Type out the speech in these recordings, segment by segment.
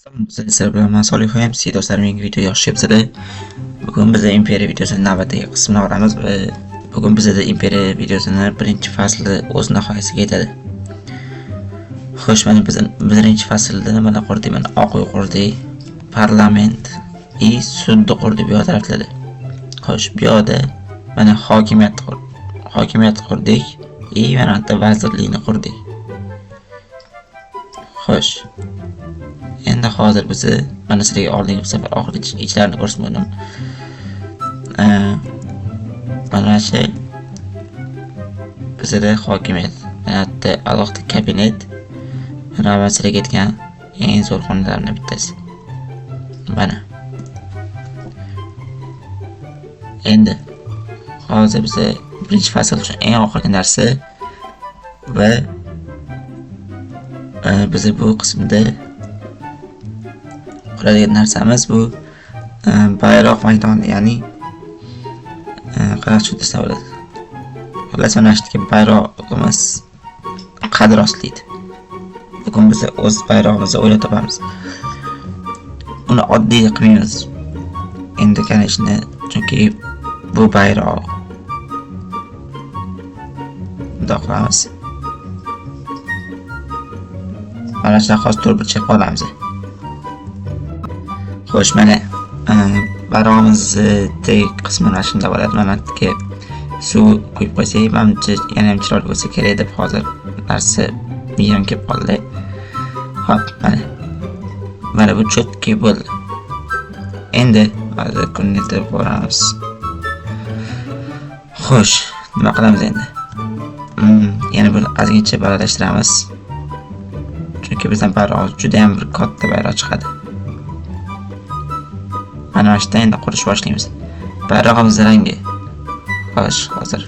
Sizlar bilan men Solihoyim. Do'stlar, menga video yoqishib sizlar. Bugun biz Imperiya videosining navbatdagi qismini ko'ramiz va bugun bizda Imperiya videosining birinchi fasli o'z nihoyasiga yetadi. Xo'sh, mana biz birinchi faslda nimalar ko'rdik? Mana oq uy qurdik, parlament va sudni qurdik bu taraflarda. Xo'sh, bu yerda mana hokimiyat qurdik va mana bitta vazirlikni qurdik. Xo'sh, endi hozir biz mana sizlarga oldingi safar oxirgi ishlarini ko'rsatdim. Mana shu bizda hokimiyat, hatto alohida kabinet, mana sizlarga aytgan eng zo'r xonalardan bittasi. Mana. Endi hozir biz birinchi fasl uchun eng oxirgi narsa va biz bu qismda qiladigan narsamiz bu bayroq maydoni, ya'ni qanaqa desam bo'ladi. Xullas, mana shu bayrog'imiz qad rostlaydi. Bugun biz o'z bayrog'imizni o'ylab topamiz. Uni oddiy qilmaymiz. Endi kanishni, chunki bu bayroq bundoq qilamiz. Mana shunaqa hozir turburchak qolamiz. Xo'sh, mana bayrog'imizni qismini shunda bo'ladi. Mana yerga suv quyib qo'ysak, menimcha yana ham chiroyli bo'lsa kerak deb hozir narsa miyam kelib qoldi. Xo'p, mana bu cho'tki bo'ldi. Endi hozir konnektor boramiz. Xo'sh, nima qilamiz endi? Yana buni ozgincha balandlashtiramiz. Chunki bizdan bayroq juda ham bir katta bayroq chiqadi. Mana shunda endi qurish boshlaymiz. Bayrog'imiz rangi. Xo'sh, hozir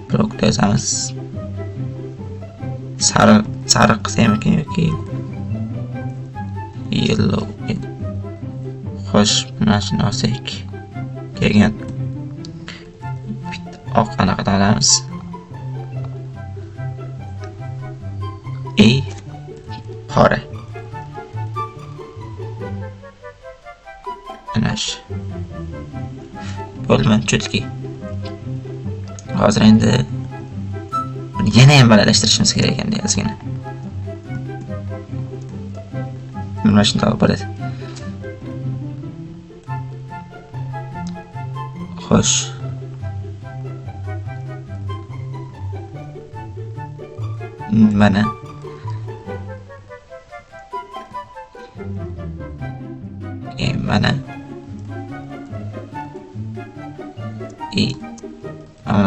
blok yozamiz. Sariq qilsam yoki yellow. Xo'sh, mana shuni olsak. Keyin oq anaqa olamiz. Qora. Bo'lman cho'tki. Hozir endi yana ham balandlashtirishimiz kerak ekan ozgina. Mana shunday bo'ladi. Xo'sh. Mana mana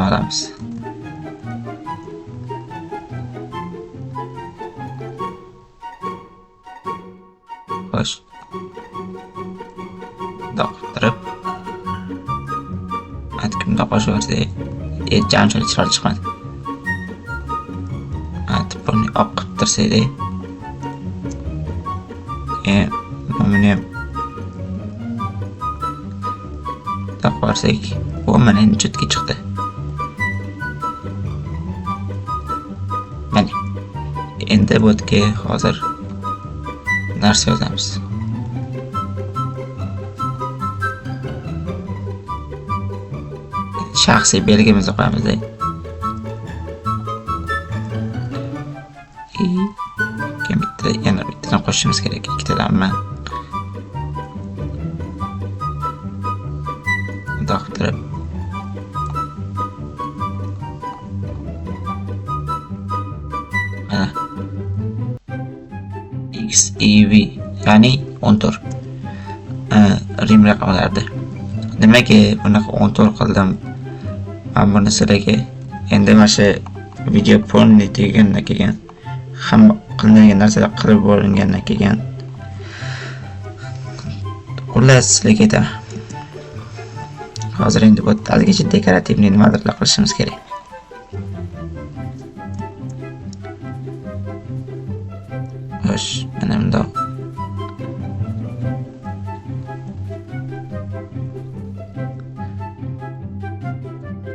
olamiz. Xo'sh, doqtirib kimda qo'shib yuborsak, anchalik chiroyli chiqmadi. Buni oq qilib tursak, buni ham taqvarsak, bu mana endi cho'tki chiqdi. Mana endi bu yerga hozir narsa yozamiz. Shaxsiy belgimizni qo'yamiz. Yana bittadan qo'shishimiz kerak, ikkitadanmi? Doqtirib mana XEV, ya'ni 14 Rim raqamlarida. Nimaga bunaqa 14 qildim? Men buni sizlarga endi mana shu video porni degandan keyin hamma qilingan narsalar qilib bo'lingandan keyin xullas sizlarga aytaman. Hozir endi bu ozgincha dekorativniy nimadirlar qilishimiz kerak. Xo'sh, mana bundoq.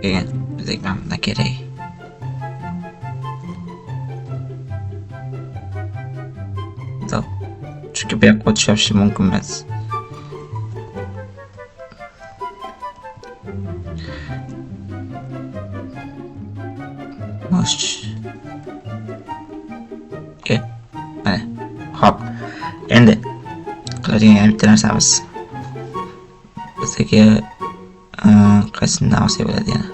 Keyin bizga mana kerak. chunki bu yoqqa o'tish yopishi mumkin emas. Mana. Hop. Endi qiladigan yana bitta narsamiz. Bizga qaysidan olsak bo'ladi yana?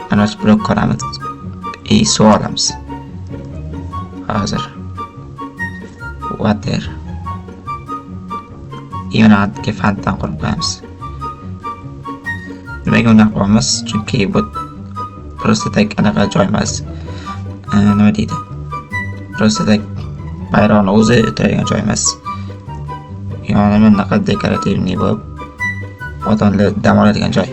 Mana shu blok qilamiz. Suv olamiz. Hozir. Water. Yana fantan qurib qo'yamiz. Nimaga unday qilamiz? Chunki bu просто так anaqa joy emas. Nima deydi? Просто так bayroqni o'zi o'tiradigan joy emas. Ya'ni bunaqa dekorativniy bo'lib, odamlar dam oladigan joy.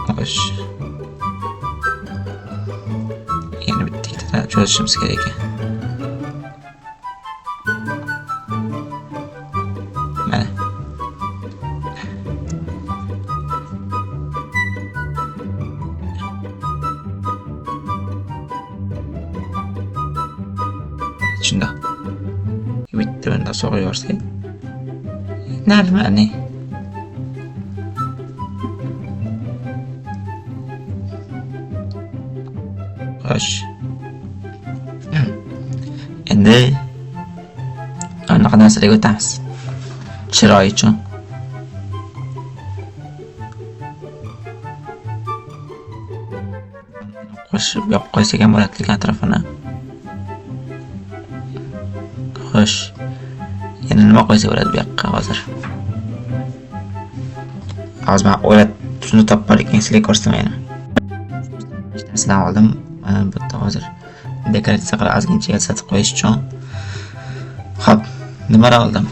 Xo'sh. Yana bitta cho'zishimiz kerak ekan. Mana. Shunda. Bitta bunda so'g'ib yorsak. Normali. Xo'sh. Endi anaqa narsalarga o'tamiz. Chiroy uchun. Qo'shib yopib qo'ysak ham bo'ladi atrofini. Xo'sh. Yana nima qo'ysa bo'ladi bu yoqqa hozir? Hozir men o'ylab shuni topib ekan, sizlarga ko'rsataman. Sizdan oldim. Bu yerda hozir dekoratsiya qilib ozgincha sotib qo'yish uchun. Xo'p, nimalar oldim?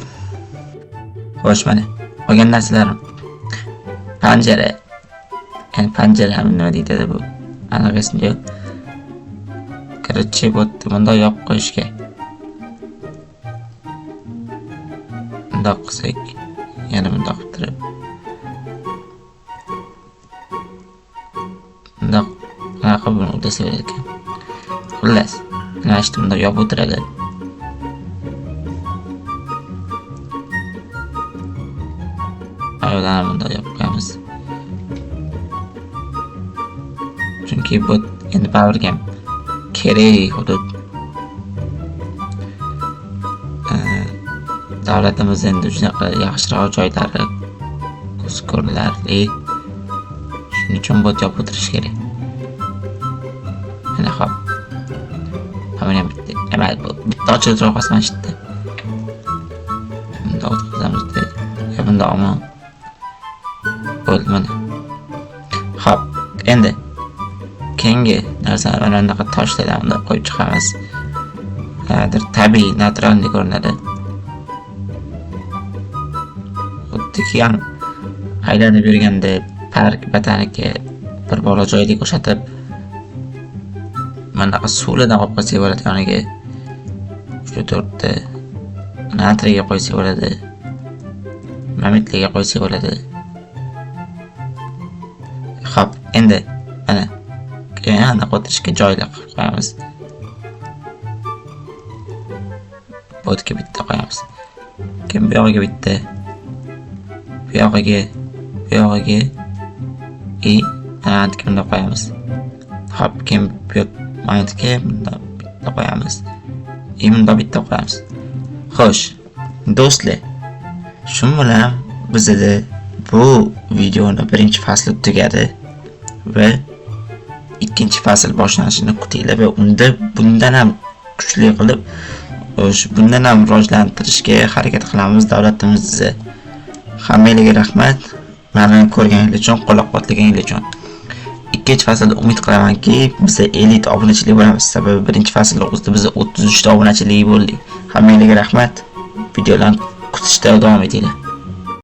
Xo'sh, mana olgan narsalarim. Panjara. Ya'ni panjara nima deydi bu? Anaqasini yo'q. Короче, bu bunda yopib qo'yishga. Bundoq qilsak, yana bundoq qilib. Bundoq anaqa buni o'tasa bo'ladi ekan. Xullas, mana shu bunda yopib o'tiradi. Ayollarni bunda yopib qo'yamiz. Chunki bu endi baribir kerak hudud. Davlatimiz endi shunaqa yaxshiroq joylari ko'z ko'rinarli. Shuning uchun bot yopib o'tirish kerak. Mana hop. Mana bitta. Emas, bu bitta ochilib qolsa mana shunda. Bunda o'tkazamiz dedi. Bunda ammo bo'ldi mana. Hop, endi keyingi narsalar mana bunaqa toshlardan unda qo'yib chiqamiz. Hozir tabiiy, naturalniy ko'rinadi. Xuddiki ham aylanib yurganda park, botanika bir bola joyga o'xshatib mana suvlardan olib qo'ysak bo'ladi yoniga. Shu to'rtta natriga qo'ysak bo'ladi. Mamitliga qo'ysak bo'ladi. Xo'p, endi mana yana o'tirishga joylar qilib qo'yamiz. Botga bitta qo'yamiz. Keyin bu yoqqa bitta. Bu yoqqa mana qo'yamiz. Hop, keyin bu yoqqa bunda bitta qo'yamiz. Bunda bitta qo'yamiz. Xo'sh, do'stlar, shu bilan bizda bu videoni birinchi fasli tugadi va ikkinchi fasl boshlanishini kutinglar va unda bundan ham kuchli qilib bundan ham rivojlantirishga harakat qilamiz davlatimizni. Hammalarga rahmat. Meni ko'rganingiz uchun, qo'llab-quvvatlaganingiz uchun. Ikkinchi faslda umid qilamanki, biz 50 ta obunachilik bo'lamiz. Sababi birinchi faslda o'zida biz 33 ta obunachilik bo'ldik. Hammalarga rahmat. Videolarni kutishda davom etinglar.